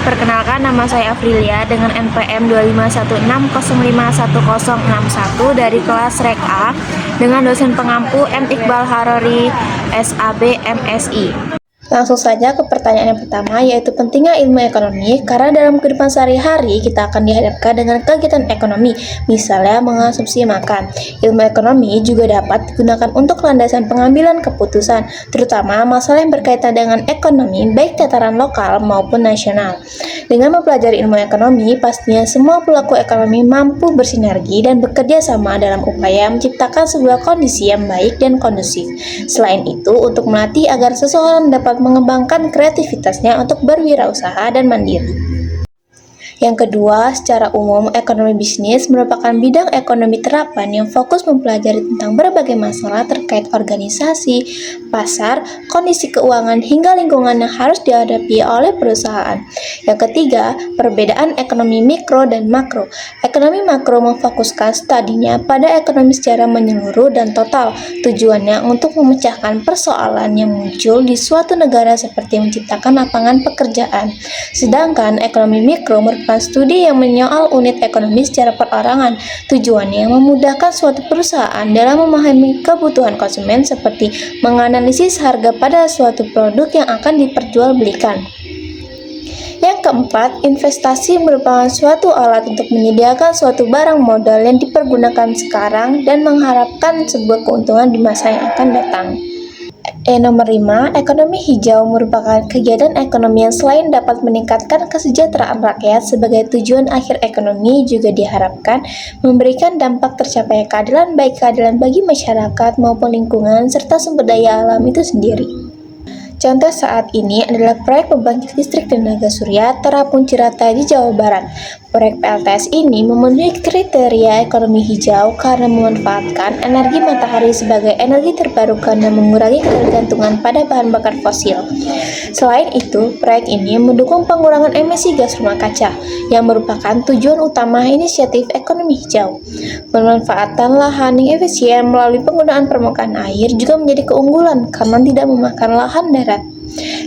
Perkenalkan, nama saya Afrilia dengan NPM 25160511061 dari kelas Rek A dengan dosen pengampu M. Iqbal Harori, SAB, MSI. Langsung saja ke pertanyaan yang pertama, yaitu pentingnya ilmu ekonomi, karena dalam kehidupan sehari-hari kita akan dihadapkan dengan kegiatan ekonomi, misalnya mengonsumsi makan. Ilmu ekonomi juga dapat digunakan untuk landasan pengambilan keputusan, terutama masalah yang berkaitan dengan ekonomi, baik tataran lokal maupun nasional. Dengan mempelajari ilmu ekonomi, pastinya semua pelaku ekonomi mampu bersinergi dan bekerja sama dalam upaya menciptakan sebuah kondisi yang baik dan kondusif. Selain itu, untuk melatih agar seseorang dapat mengembangkan kreativitasnya untuk berwirausaha dan mandiri. Yang kedua, secara umum, ekonomi bisnis merupakan bidang ekonomi terapan yang fokus mempelajari tentang berbagai masalah terkait organisasi, pasar, kondisi keuangan, hingga lingkungan yang harus dihadapi oleh perusahaan. Yang ketiga, perbedaan ekonomi mikro dan makro. Ekonomi makro memfokuskan studinya pada ekonomi secara menyeluruh dan total, tujuannya untuk memecahkan persoalan yang muncul di suatu negara seperti menciptakan lapangan pekerjaan. Sedangkan ekonomi mikro merupakan studi yang menyoal unit ekonomi secara perorangan, tujuannya memudahkan suatu perusahaan dalam memahami kebutuhan konsumen seperti menganalisis harga pada suatu produk yang akan diperjualbelikan. Yang keempat, investasi merupakan suatu alat untuk menyediakan suatu barang modal yang dipergunakan sekarang dan mengharapkan sebuah keuntungan di masa yang akan datang. Nomor 5, ekonomi hijau merupakan kegiatan ekonomi yang selain dapat meningkatkan kesejahteraan rakyat sebagai tujuan akhir ekonomi, juga diharapkan memberikan dampak tercapai keadilan, baik keadilan bagi masyarakat maupun lingkungan serta sumber daya alam itu sendiri. Contoh saat ini adalah proyek pembangkit listrik tenaga surya Terapung Cirata di Jawa Barat. Proyek PLTS ini memenuhi kriteria ekonomi hijau karena memanfaatkan energi matahari sebagai energi terbarukan dan mengurangi ketergantungan pada bahan bakar fosil. Selain itu, proyek ini mendukung pengurangan emisi gas rumah kaca, yang merupakan tujuan utama inisiatif ekonomi hijau. Pemanfaatan lahan yang efisien melalui penggunaan permukaan air juga menjadi keunggulan karena tidak memakan lahan darat.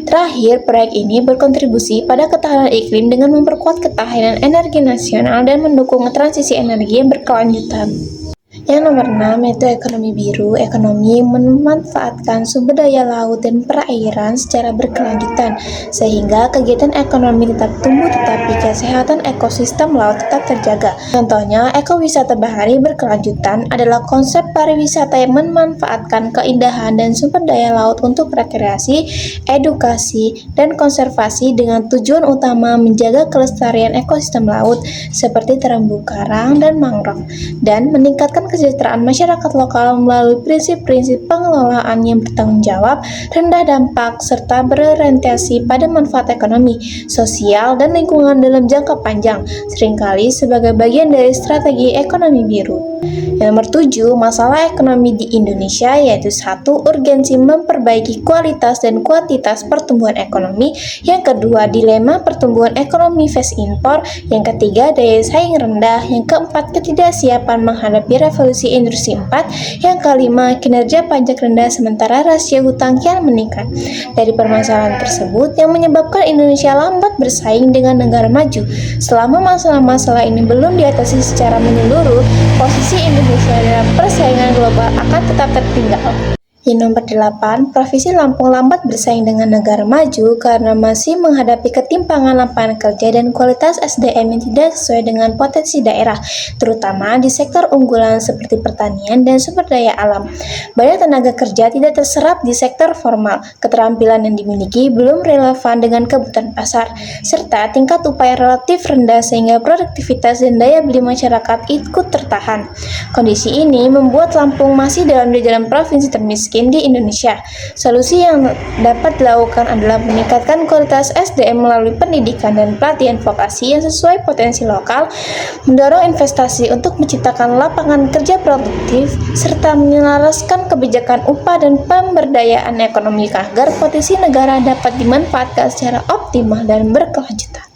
Terakhir, proyek ini berkontribusi pada ketahanan iklim dengan memperkuat ketahanan energi nasional dan mendukung transisi energi yang berkelanjutan. Yang nomor 6, yaitu ekonomi biru. Ekonomi memanfaatkan sumber daya laut dan perairan secara berkelanjutan, sehingga kegiatan ekonomi tetap tumbuh tetapi kesehatan ekosistem laut tetap terjaga. Contohnya, ekowisata bahari berkelanjutan adalah konsep pariwisata yang memanfaatkan keindahan dan sumber daya laut untuk rekreasi, edukasi, dan konservasi dengan tujuan utama menjaga kelestarian ekosistem laut seperti terumbu karang dan mangrove, dan meningkatkan kesejahteraan masyarakat lokal melalui prinsip-prinsip pengelolaan yang bertanggung jawab, rendah dampak, serta berorientasi pada manfaat ekonomi, sosial, dan lingkungan dalam jangka panjang, seringkali sebagai bagian dari strategi ekonomi biru. Yang nomor 7, masalah ekonomi di Indonesia, yaitu 1. Urgensi memperbaiki kualitas dan kuantitas pertumbuhan ekonomi. Yang kedua, dilema pertumbuhan ekonomi fast impor. Yang ketiga, daya saing rendah. Yang keempat, ketidaksiapan menghadapi revolusi industri 4. Yang kelima, kinerja pajak rendah sementara rasio hutang kian meningkat. Dari permasalahan tersebut yang menyebabkan Indonesia lambat bersaing dengan negara maju. Selama masalah-masalah ini belum diatasi secara menyeluruh, posisi Indonesia dalam persaingan global akan tetap tertinggal. Yang nomor 8, Provinsi Lampung lambat bersaing dengan negara maju karena masih menghadapi ketimpangan lapangan kerja dan kualitas SDM yang tidak sesuai dengan potensi daerah, terutama di sektor unggulan seperti pertanian dan sumber daya alam. Banyak tenaga kerja tidak terserap di sektor formal, keterampilan yang dimiliki belum relevan dengan kebutuhan pasar, serta tingkat upaya relatif rendah sehingga produktivitas dan daya beli masyarakat ikut tertahan. Kondisi ini membuat Lampung masih dalam jajaran provinsi termiskin di Indonesia. Solusi yang dapat dilakukan adalah meningkatkan kualitas SDM melalui pendidikan dan pelatihan vokasi yang sesuai potensi lokal, mendorong investasi untuk menciptakan lapangan kerja produktif, serta menyelaraskan kebijakan upah dan pemberdayaan ekonomi agar potensi negara dapat dimanfaatkan secara optimal dan berkelanjutan.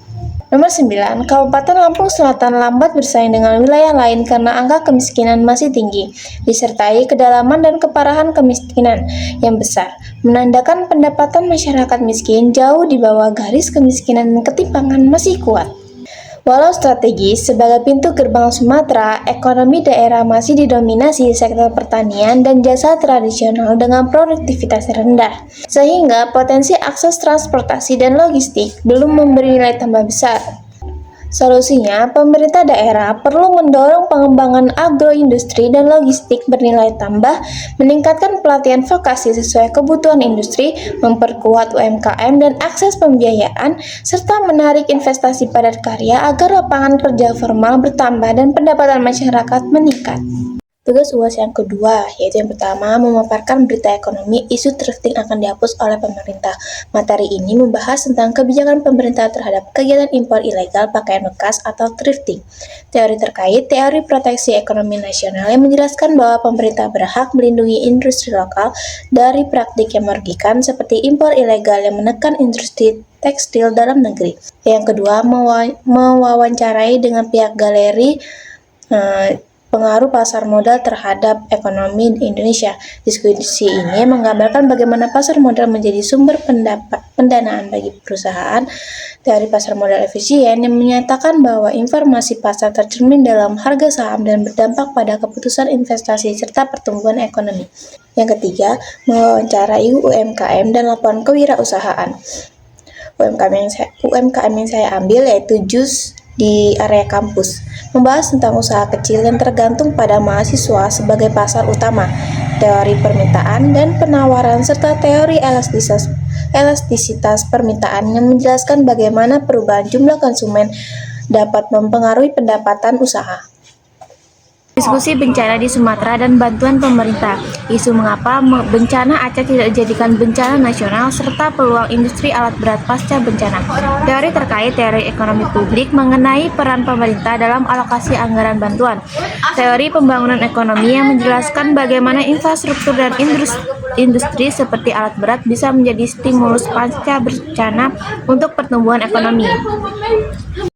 Nomor 9, Kabupaten Lampung Selatan lambat bersaing dengan wilayah lain karena angka kemiskinan masih tinggi, disertai kedalaman dan keparahan kemiskinan yang besar, menandakan pendapatan masyarakat miskin jauh di bawah garis kemiskinan dan ketimpangan masih kuat. Walau strategis sebagai pintu gerbang Sumatera, ekonomi daerah masih didominasi sektor pertanian dan jasa tradisional dengan produktivitas rendah, sehingga potensi akses transportasi dan logistik belum memberi nilai tambah besar. Solusinya, pemerintah daerah perlu mendorong pengembangan agroindustri dan logistik bernilai tambah, meningkatkan pelatihan vokasi sesuai kebutuhan industri, memperkuat UMKM dan akses pembiayaan, serta menarik investasi padat karya agar lapangan kerja formal bertambah dan pendapatan masyarakat meningkat. Tugas UAS yang kedua, yaitu yang pertama, memaparkan berita ekonomi, isu thrifting akan dihapus oleh pemerintah. Materi ini membahas tentang kebijakan pemerintah terhadap kegiatan impor ilegal pakaian bekas atau thrifting. Teori terkait, teori proteksi ekonomi nasional yang menjelaskan bahwa pemerintah berhak melindungi industri lokal dari praktik yang merugikan seperti impor ilegal yang menekan industri tekstil dalam negeri. Yang kedua, mewawancarai dengan pihak galeri pengaruh pasar modal terhadap ekonomi Indonesia. Diskusi ini menggambarkan bagaimana pasar modal menjadi sumber pendanaan bagi perusahaan. Teori pasar modal efisien yang menyatakan bahwa informasi pasar tercermin dalam harga saham dan berdampak pada keputusan investasi serta pertumbuhan ekonomi. Yang ketiga, mewawancarai UMKM dan laporan kewirausahaan. UMKM yang saya ambil yaitu JUS di area kampus, membahas tentang usaha kecil yang tergantung pada mahasiswa sebagai pasar utama, teori permintaan dan penawaran, serta teori elastisitas permintaan yang menjelaskan bagaimana perubahan jumlah konsumen dapat mempengaruhi pendapatan usaha. Diskusi bencana di Sumatera dan bantuan pemerintah. Isu mengapa bencana Aceh tidak dijadikan bencana nasional serta peluang industri alat berat pasca bencana. Teori terkait teori ekonomi publik mengenai peran pemerintah dalam alokasi anggaran bantuan. Teori pembangunan ekonomi yang menjelaskan bagaimana infrastruktur dan industri seperti alat berat bisa menjadi stimulus pasca bencana untuk pertumbuhan ekonomi.